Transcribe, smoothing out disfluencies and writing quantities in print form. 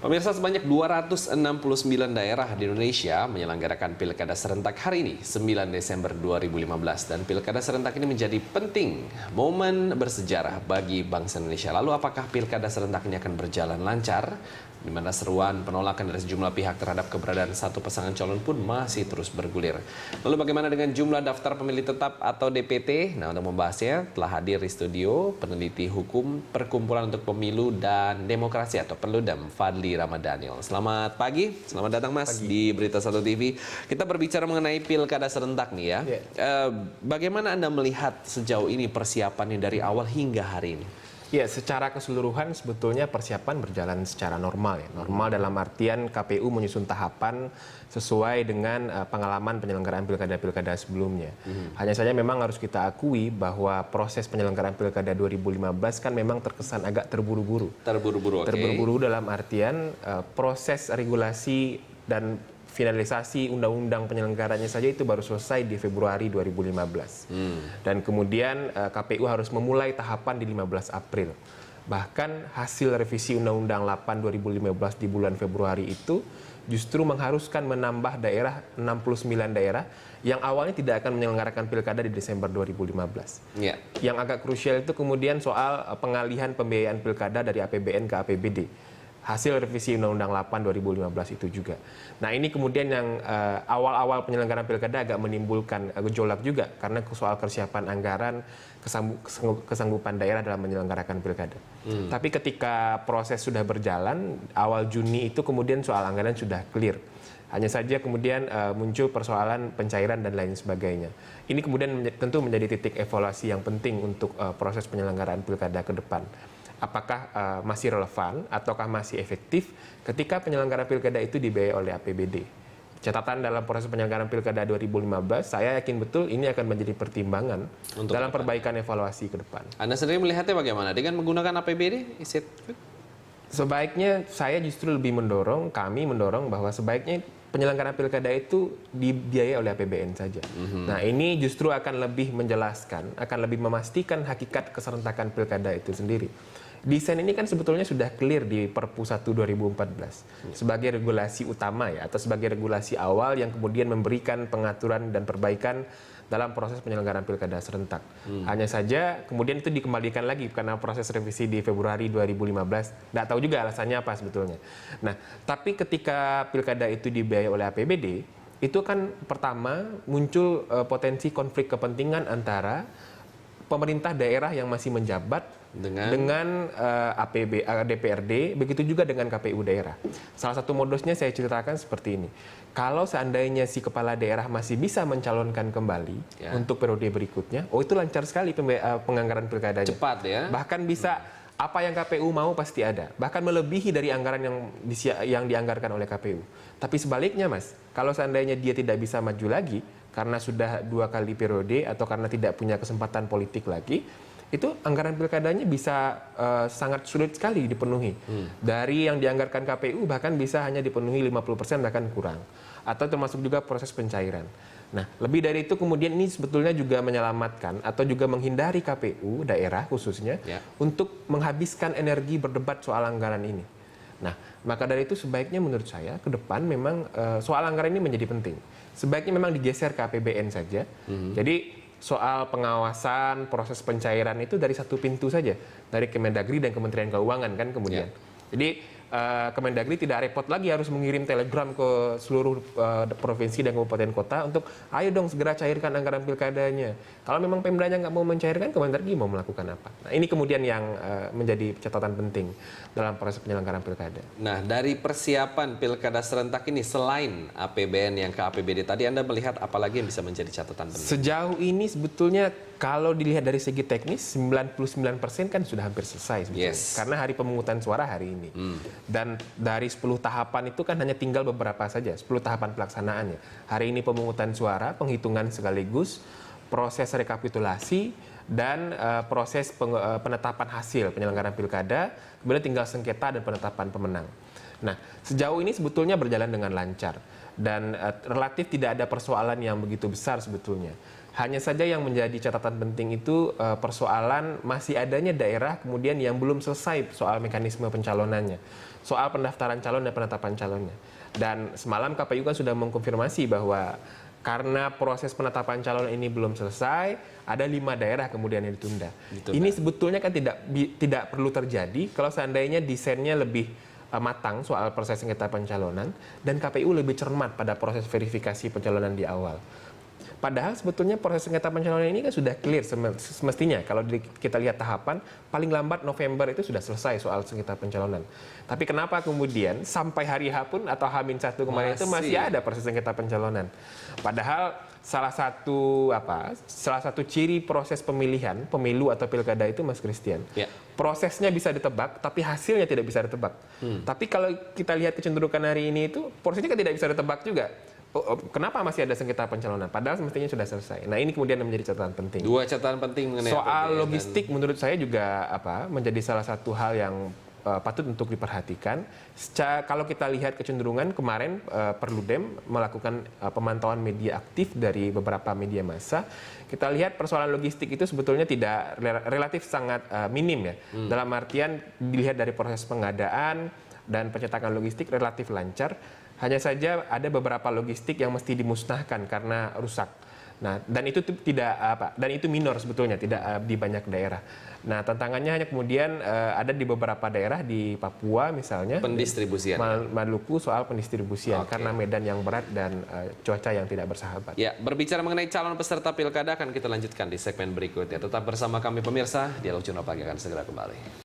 Pemirsa, sebanyak 269 daerah di Indonesia menyelenggarakan pilkada serentak hari ini, 9 Desember 2015. Dan pilkada serentak ini menjadi penting, momen bersejarah bagi bangsa Indonesia. Lalu apakah pilkada serentak ini akan berjalan lancar? Di mana seruan penolakan dari sejumlah pihak terhadap keberadaan satu pasangan calon pun masih terus bergulir. Lalu bagaimana dengan jumlah daftar pemilih tetap atau DPT? Nah, untuk membahasnya telah hadir di studio peneliti hukum Perkumpulan untuk Pemilu dan Demokrasi atau Perludem, Fadli Ramadhanil. Selamat pagi, selamat datang Mas di Berita Satu TV. Kita berbicara mengenai pilkada serentak nih ya. Bagaimana Anda melihat sejauh ini persiapannya dari awal hingga hari ini? Ya, secara keseluruhan sebetulnya persiapan berjalan secara normal ya. Normal dalam artian KPU menyusun tahapan sesuai dengan pengalaman penyelenggaraan pilkada-pilkada sebelumnya. Hanya saja memang harus kita akui bahwa proses penyelenggaraan pilkada 2015 kan memang terkesan agak terburu-buru. Terburu-buru, oke. Terburu-buru dalam artian proses regulasi dan finalisasi undang-undang penyelenggaranya saja itu baru selesai di Februari 2015. Dan kemudian KPU harus memulai tahapan di 15 April. Bahkan hasil revisi Undang-Undang 8 2015 di bulan Februari itu justru mengharuskan menambah daerah 69 daerah yang awalnya tidak akan menyelenggarakan pilkada di Desember 2015. Yang agak krusial itu kemudian soal pengalihan pembiayaan pilkada dari APBN ke APBD. Hasil revisi Undang-Undang 8 2015 itu juga. Nah, ini kemudian yang awal-awal penyelenggaraan pilkada agak menimbulkan gejolak juga karena soal kesiapan anggaran, kesanggupan daerah dalam menyelenggarakan pilkada. Tapi ketika proses sudah berjalan, awal Juni itu kemudian soal anggaran sudah clear. Hanya saja kemudian muncul persoalan pencairan dan lain sebagainya. Ini kemudian tentu menjadi titik evaluasi yang penting untuk proses penyelenggaraan pilkada ke depan. Apakah masih relevan ataukah masih efektif ketika penyelenggaraan pilkada itu dibiayai oleh APBD. Catatan dalam proses penyelenggaraan pilkada 2015, saya yakin betul ini akan menjadi pertimbangan untuk dalam perbaikan evaluasi ke depan. Anda sendiri melihatnya bagaimana? Dengan menggunakan APBD? Sebaiknya saya justru lebih kami mendorong bahwa sebaiknya penyelenggaraan pilkada itu dibiayai oleh APBN saja. Nah, ini justru akan lebih menjelaskan, akan lebih memastikan hakikat keserentakan pilkada itu sendiri. Desain ini kan sebetulnya sudah clear di Perpu 1 2014 sebagai regulasi utama ya, atau sebagai regulasi awal yang kemudian memberikan pengaturan dan perbaikan dalam proses penyelenggaraan pilkada serentak. Hanya saja kemudian itu dikembalikan lagi karena proses revisi di Februari 2015. Nggak tahu juga alasannya apa sebetulnya. Nah, tapi ketika pilkada itu dibiayai oleh APBD, itu kan pertama muncul potensi konflik kepentingan antara pemerintah daerah yang masih menjabat dengan DPRD, begitu juga dengan KPU daerah. Salah satu modusnya saya ceritakan seperti ini. Kalau seandainya si kepala daerah masih bisa mencalonkan kembali untuk periode berikutnya, itu lancar sekali penganggaran pilkadanya. Cepat ya. Bahkan bisa apa yang KPU mau pasti ada. Bahkan melebihi dari anggaran yang dianggarkan oleh KPU. Tapi sebaliknya Mas, kalau seandainya dia tidak bisa maju lagi karena sudah 2 kali periode atau karena tidak punya kesempatan politik lagi, itu anggaran pilkadanya bisa sangat sulit sekali dipenuhi. Dari yang dianggarkan KPU bahkan bisa hanya dipenuhi 50% bahkan kurang. Atau termasuk juga proses pencairan. Nah, lebih dari itu kemudian ini sebetulnya juga menyelamatkan atau juga menghindari KPU daerah khususnya untuk menghabiskan energi berdebat soal anggaran ini. Nah, maka dari itu sebaiknya menurut saya ke depan memang soal anggaran ini menjadi penting. Sebaiknya memang digeser ke APBN saja. Jadi soal pengawasan, proses pencairan itu dari satu pintu saja, dari Kemendagri dan Kementerian Keuangan kan kemudian. Jadi Kemendagri tidak repot lagi harus mengirim telegram ke seluruh provinsi dan kabupaten kota untuk ayo dong segera cairkan anggaran pilkadanya. Kalau memang Pemdanya nggak mau mencairkan, Kemendagri mau melakukan apa? Nah, ini kemudian yang menjadi catatan penting dalam proses penyelenggaraan pilkada. Nah, dari persiapan pilkada serentak ini selain APBN yang ke APBD tadi, Anda melihat apalagi yang bisa menjadi catatan penting? Sejauh ini sebetulnya kalau dilihat dari segi teknis 99% kan sudah hampir selesai sebetulnya. Karena hari pemungutan suara hari ini. Dan dari 10 tahapan itu kan hanya tinggal beberapa saja, 10 tahapan pelaksanaannya. Hari ini pemungutan suara, penghitungan sekaligus, proses rekapitulasi, dan proses penetapan hasil penyelenggaraan pilkada, kemudian tinggal sengketa dan penetapan pemenang. Nah, sejauh ini sebetulnya berjalan dengan lancar dan relatif tidak ada persoalan yang begitu besar sebetulnya. Hanya saja yang menjadi catatan penting itu persoalan masih adanya daerah kemudian yang belum selesai soal mekanisme pencalonannya, soal pendaftaran calon dan penetapan calonnya. Dan semalam KPU kan sudah mengkonfirmasi bahwa karena proses penetapan calon ini belum selesai, ada 5 daerah kemudian yang ditunda. Ini sebetulnya kan tidak perlu terjadi kalau seandainya desainnya lebih matang soal proses sengketa pencalonan dan KPU lebih cermat pada proses verifikasi pencalonan di awal. Padahal sebetulnya proses sengketa pencalonan ini kan sudah clear semestinya. Kalau kita lihat tahapan, paling lambat November itu sudah selesai soal sengketa pencalonan. Tapi kenapa kemudian sampai hari H pun atau H-1 kemarin itu masih ada proses sengketa pencalonan? Padahal salah satu ciri proses pemilihan, pemilu atau pilkada itu, Mas Christian, prosesnya bisa ditebak, tapi hasilnya tidak bisa ditebak. Tapi kalau kita lihat kecenderungan hari ini itu, prosesnya kan tidak bisa ditebak juga. Kenapa masih ada sengketa pencalonan? Padahal semestinya sudah selesai. Nah, ini kemudian menjadi catatan penting. 2 catatan penting mengenai soal logistik menurut saya juga menjadi salah satu hal yang patut untuk diperhatikan. Kalau kita lihat kecenderungan kemarin Perludem melakukan pemantauan media aktif dari beberapa media massa, kita lihat persoalan logistik itu sebetulnya tidak relatif sangat minim ya. Dalam artian dilihat dari proses pengadaan dan pencetakan logistik relatif lancar. Hanya saja ada beberapa logistik yang mesti dimusnahkan karena rusak. Nah, dan itu minor sebetulnya, tidak di banyak daerah. Nah, tantangannya hanya kemudian ada di beberapa daerah di Papua misalnya, pendistribusian, Maluku soal pendistribusian karena medan yang berat dan cuaca yang tidak bersahabat. Ya, berbicara mengenai calon peserta pilkada akan kita lanjutkan di segmen berikutnya. Tetap bersama kami pemirsa, Dialog Jurnal Pagi akan segera kembali.